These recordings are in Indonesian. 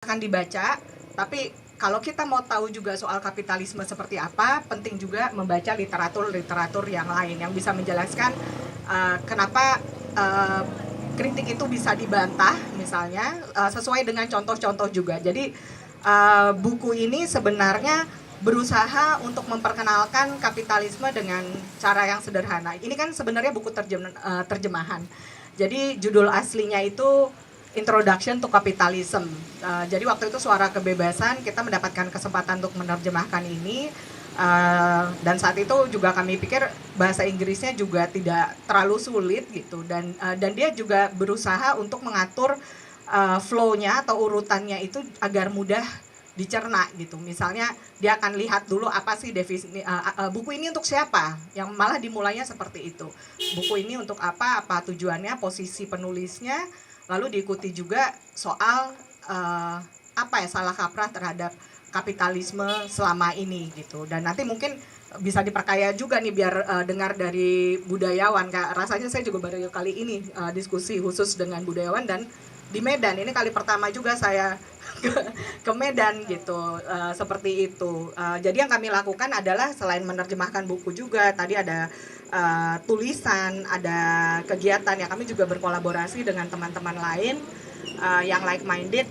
akan dibaca, tapi kalau kita mau tahu juga soal kapitalisme seperti apa, penting juga membaca literatur yang lain yang bisa menjelaskan kenapa kritik itu bisa dibantah misalnya sesuai dengan contoh-contoh juga. Jadi buku ini sebenarnya berusaha untuk memperkenalkan kapitalisme dengan cara yang sederhana. Ini kan sebenarnya buku terjemahan. Jadi judul aslinya itu Introduction to Capitalism. Jadi waktu itu Suara Kebebasan kita mendapatkan kesempatan untuk menerjemahkan ini. Dan saat itu juga kami pikir bahasa Inggrisnya juga tidak terlalu sulit gitu, dan dia juga berusaha untuk mengatur flow-nya atau urutannya itu agar mudah dicerna gitu. Misalnya dia akan lihat dulu apa sih definisi buku ini untuk siapa, yang malah dimulainya seperti itu. Buku ini untuk apa tujuannya, posisi penulisnya, lalu diikuti juga soal apa ya salah kaprah terhadap kapitalisme selama ini gitu. Dan nanti mungkin bisa diperkaya juga nih biar dengar dari budayawan. Rasanya saya juga baru kali ini diskusi khusus dengan budayawan dan di Medan. Ini kali pertama juga saya ke Medan gitu, seperti itu. Jadi yang kami lakukan adalah selain menerjemahkan buku juga, tadi ada tulisan, ada kegiatan ya. Kami juga berkolaborasi dengan teman-teman lain yang like-minded.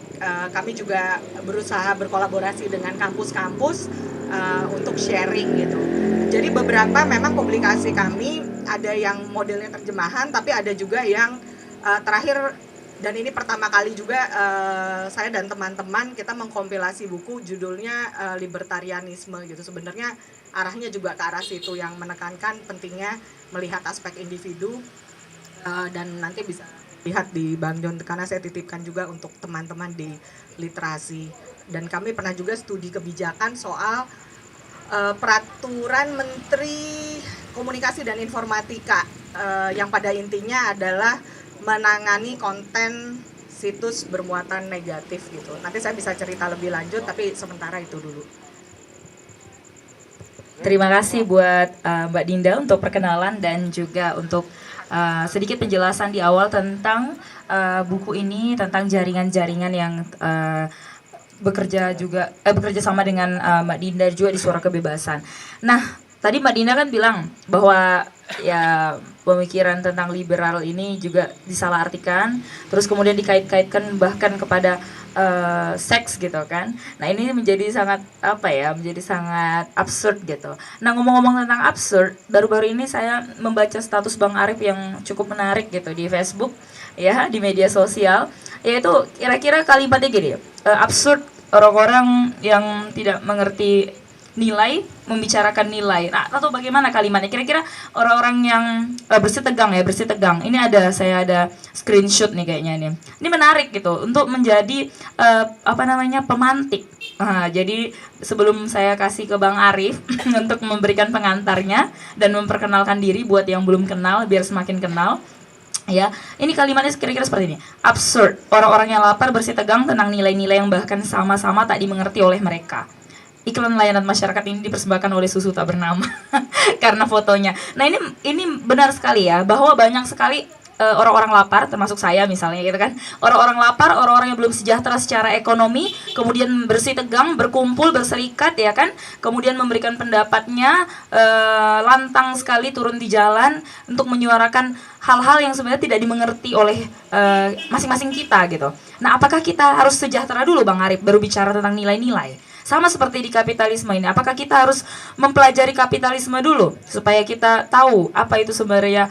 Kami juga berusaha berkolaborasi dengan kampus-kampus untuk sharing gitu. Jadi beberapa memang publikasi kami ada yang modelnya terjemahan, tapi ada juga yang terakhir, dan ini pertama kali juga saya dan teman-teman kita mengkompilasi buku judulnya libertarianisme gitu. Sebenarnya arahnya juga ke arah situ, yang menekankan pentingnya melihat aspek individu, dan nanti bisa lihat di Bang John karena saya titipkan juga untuk teman-teman di literasi. Dan kami pernah juga studi kebijakan soal peraturan Menteri Komunikasi dan Informatika yang pada intinya adalah menangani konten situs bermuatan negatif gitu. Nanti saya bisa cerita lebih lanjut, tapi sementara itu dulu. Terima kasih buat Mbak Dinda untuk perkenalan dan juga untuk sedikit penjelasan di awal tentang buku ini, tentang jaringan-jaringan yang bekerja sama dengan Mbak Dinda juga di Suara Kebebasan. Nah, tadi Mbak Dinda kan bilang bahwa ya pemikiran tentang liberal ini juga disalahartikan, terus kemudian dikait-kaitkan bahkan kepada seks gitu kan. Nah ini menjadi sangat menjadi sangat absurd gitu. Nah ngomong-ngomong tentang absurd, baru-baru ini saya membaca status Bang Arif yang cukup menarik gitu di Facebook ya, di media sosial, yaitu kira-kira kalimatnya gini, absurd orang-orang yang tidak mengerti nilai membicarakan nilai. Nah, atau bagaimana kalimatnya? Kira-kira orang-orang yang bersih tegang. Ini saya ada screenshot nih kayaknya ini. Ini menarik gitu untuk menjadi pemantik. Nah, jadi sebelum saya kasih ke Bang Arif untuk memberikan pengantarnya dan memperkenalkan diri buat yang belum kenal biar semakin kenal. Ya, ini kalimatnya kira-kira seperti ini. Absurd. Orang-orang yang lapar bersih tegang tentang nilai-nilai yang bahkan sama-sama tak dimengerti oleh mereka. Iklan layanan masyarakat ini dipersembahkan oleh susu tak bernama karena fotonya. Nah ini benar sekali ya, bahwa banyak sekali orang-orang lapar, termasuk saya misalnya gitu kan. Orang-orang lapar, orang-orang yang belum sejahtera secara ekonomi, kemudian bersih tegang, berkumpul, berserikat ya kan, kemudian memberikan pendapatnya, lantang sekali turun di jalan untuk menyuarakan hal-hal yang sebenarnya tidak dimengerti oleh masing-masing kita gitu. Nah apakah kita harus sejahtera dulu Bang Arif baru bicara tentang nilai-nilai? Sama seperti di kapitalisme ini, apakah kita harus mempelajari kapitalisme dulu supaya kita tahu apa itu sebenarnya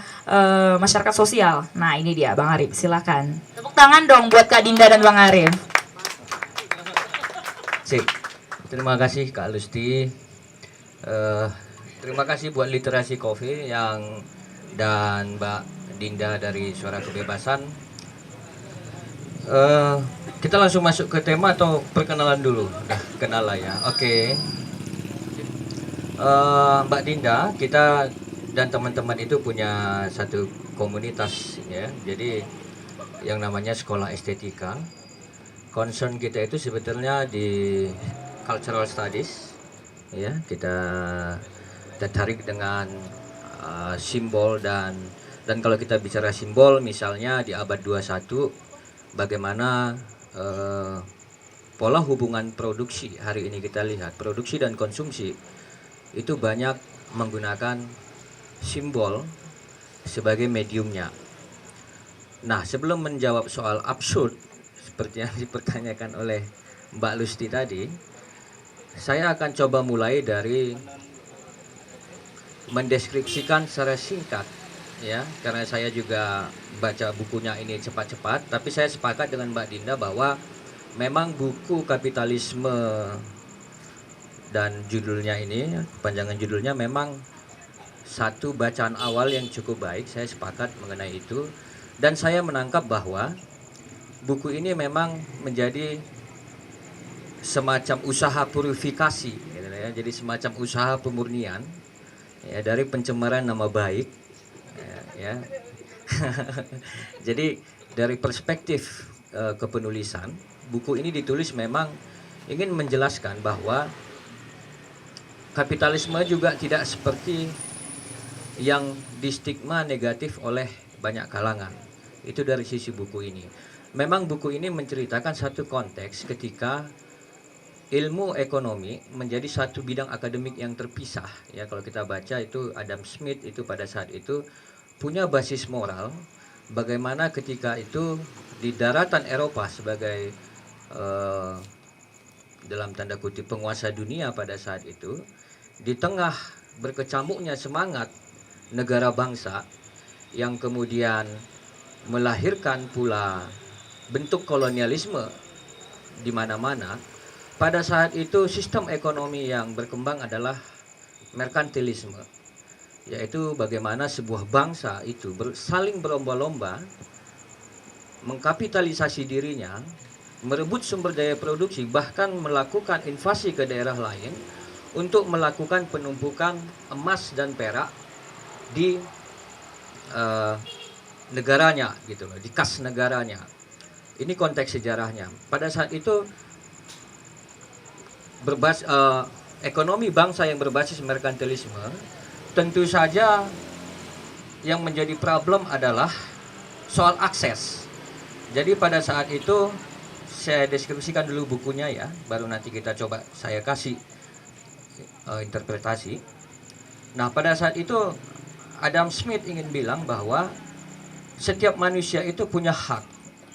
masyarakat sosial? Nah ini dia Bang Arif, silakan. Tepuk tangan dong buat Kak Dinda dan Bang Arif. Sip. Terima kasih Kak Lusti. Terima kasih buat Literasi Coffee dan Mbak Dinda dari Suara Kebebasan. Kita langsung masuk ke tema atau perkenalan dulu? Udah kenal lah ya. Oke. Mbak Dinda, kita dan teman-teman itu punya satu komunitas ya. Jadi yang namanya Sekolah Estetika. Concern kita itu sebetulnya di cultural studies ya. Kita tertarik dengan simbol dan kalau kita bicara simbol misalnya di abad 21 bagaimana pola hubungan produksi hari ini kita lihat, produksi dan konsumsi itu banyak menggunakan simbol sebagai mediumnya. Nah, sebelum menjawab soal absurd seperti yang dipertanyakan oleh Mbak Lusti tadi, saya akan coba mulai dari mendeskripsikan secara singkat, ya, karena saya juga baca bukunya ini cepat-cepat, tapi saya sepakat dengan Mbak Dinda bahwa memang buku Kapitalisme dan judulnya ini, panjangan judulnya memang satu bacaan awal yang cukup baik, saya sepakat mengenai itu. Dan saya menangkap bahwa buku ini memang menjadi semacam usaha purifikasi, gitu ya, jadi semacam usaha pemurnian, ya, dari pencemaran nama baik, ya. Jadi dari perspektif kepenulisan, buku ini ditulis memang ingin menjelaskan bahwa kapitalisme juga tidak seperti yang distigma negatif oleh banyak kalangan. Itu dari sisi buku ini. Memang buku ini menceritakan satu konteks ketika ilmu ekonomi menjadi satu bidang akademik yang terpisah. Ya, kalau kita baca itu Adam Smith itu pada saat itu punya basis moral. Bagaimana ketika itu di daratan Eropa sebagai dalam tanda kutip penguasa dunia pada saat itu, di tengah berkecamuknya semangat negara bangsa yang kemudian melahirkan pula bentuk kolonialisme di mana-mana, pada saat itu sistem ekonomi yang berkembang adalah merkantilisme, yaitu bagaimana sebuah bangsa itu saling berlomba-lomba mengkapitalisasi dirinya, merebut sumber daya produksi, bahkan melakukan invasi ke daerah lain untuk melakukan penumpukan emas dan perak di negaranya, gitu loh, di kas negaranya. Ini konteks sejarahnya. Pada saat itu ekonomi bangsa yang berbasis merkantilisme, tentu saja yang menjadi problem adalah soal akses. Jadi pada saat itu saya deskripsikan dulu bukunya, ya, baru nanti kita coba saya kasih interpretasi. Nah, pada saat itu Adam Smith ingin bilang bahwa setiap manusia itu punya hak,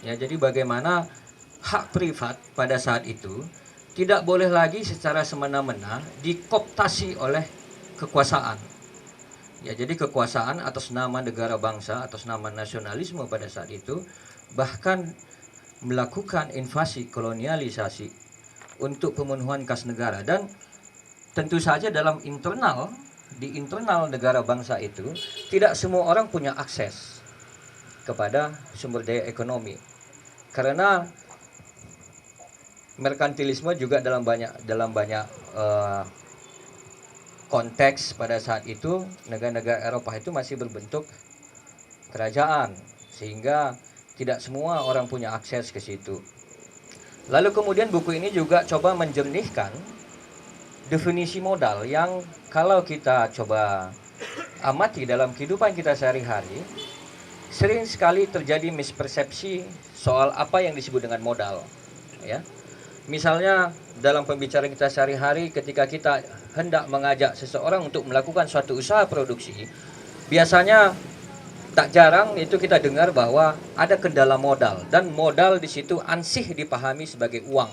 ya. Jadi bagaimana hak privat pada saat itu tidak boleh lagi secara semena-mena dikooptasi oleh kekuasaan. Ya, jadi kekuasaan atas nama negara bangsa, atas nama nasionalisme pada saat itu bahkan melakukan invasi kolonialisasi untuk pemenuhan kas negara. Dan tentu saja di internal negara bangsa itu tidak semua orang punya akses kepada sumber daya ekonomi, karena merkantilisme juga dalam banyak konteks pada saat itu negara-negara Eropa itu masih berbentuk kerajaan, sehingga tidak semua orang punya akses ke situ. Lalu kemudian buku ini juga coba menjernihkan definisi modal yang kalau kita coba amati dalam kehidupan kita sehari-hari, sering sekali terjadi mispersepsi soal apa yang disebut dengan modal, ya. Misalnya dalam pembicaraan kita sehari-hari, ketika kita hendak mengajak seseorang untuk melakukan suatu usaha produksi, biasanya tak jarang itu kita dengar bahwa ada kendala modal, dan modal di situ ansih dipahami sebagai uang.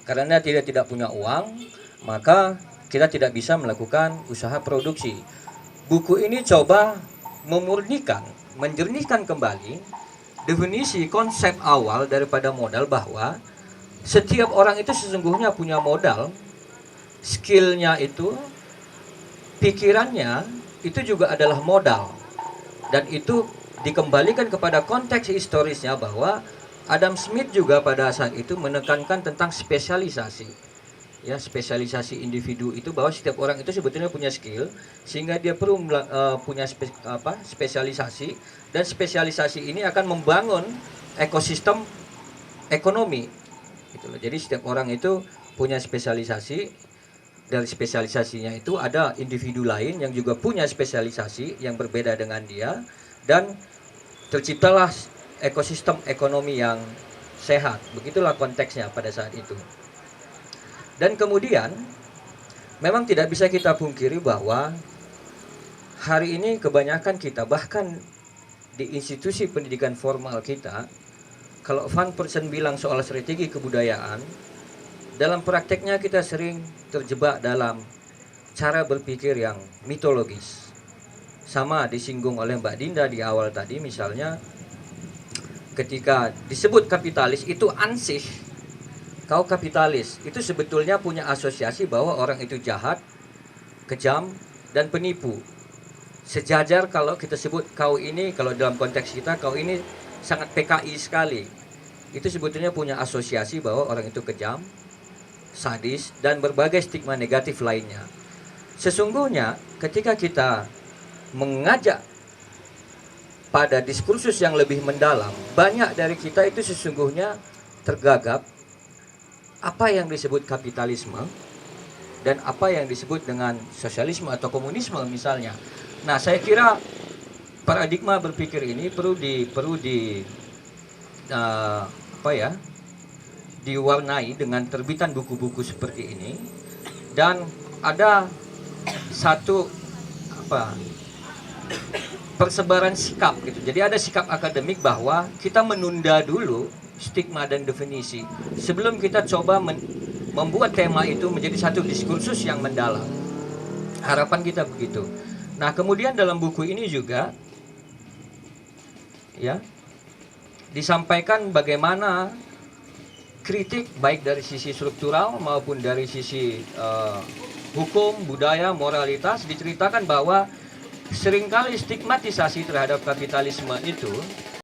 Karena tidak punya uang, maka kita tidak bisa melakukan usaha produksi. Buku ini coba menjernihkan kembali definisi konsep awal daripada modal, bahwa setiap orang itu sesungguhnya punya modal, skillnya itu, pikirannya itu juga adalah modal. Dan itu dikembalikan kepada konteks historisnya, bahwa Adam Smith juga pada saat itu menekankan tentang spesialisasi. Ya, spesialisasi individu itu, bahwa setiap orang itu sebetulnya punya skill, sehingga dia perlu punya spesialisasi, dan spesialisasi ini akan membangun ekosistem ekonomi. Gitu loh. Jadi setiap orang itu punya spesialisasi. Dari spesialisasinya itu ada individu lain yang juga punya spesialisasi yang berbeda dengan dia, dan terciptalah ekosistem ekonomi yang sehat. Begitulah konteksnya pada saat itu. Dan kemudian memang tidak bisa kita pungkiri bahwa hari ini kebanyakan kita, bahkan di institusi pendidikan formal kita, kalau Van Persen bilang soal strategi kebudayaan, dalam prakteknya kita sering terjebak dalam cara berpikir yang mitologis. Sama disinggung oleh Mbak Dinda di awal tadi, misalnya ketika disebut kapitalis itu ansih, kau kapitalis, itu sebetulnya punya asosiasi bahwa orang itu jahat, kejam, dan penipu. Sejajar kalau kita sebut kau ini, kalau dalam konteks kita, kau ini sangat PKI sekali. Itu sebetulnya punya asosiasi bahwa orang itu kejam, sadis, dan berbagai stigma negatif lainnya. Sesungguhnya ketika kita mengajak pada diskursus yang lebih mendalam, banyak dari kita itu sesungguhnya tergagap apa yang disebut kapitalisme dan apa yang disebut dengan sosialisme atau komunisme misalnya. Nah, saya kira paradigma berpikir ini perlu diwarnai dengan terbitan buku-buku seperti ini, dan ada satu persebaran sikap gitu. Jadi ada sikap akademik bahwa kita menunda dulu stigma dan definisi sebelum kita coba membuat tema itu menjadi satu diskursus yang mendalam. Harapan kita begitu. Nah, kemudian dalam buku ini juga ya disampaikan bagaimana kritik baik dari sisi struktural maupun dari sisi hukum, budaya, moralitas, diceritakan bahwa seringkali stigmatisasi terhadap kapitalisme itu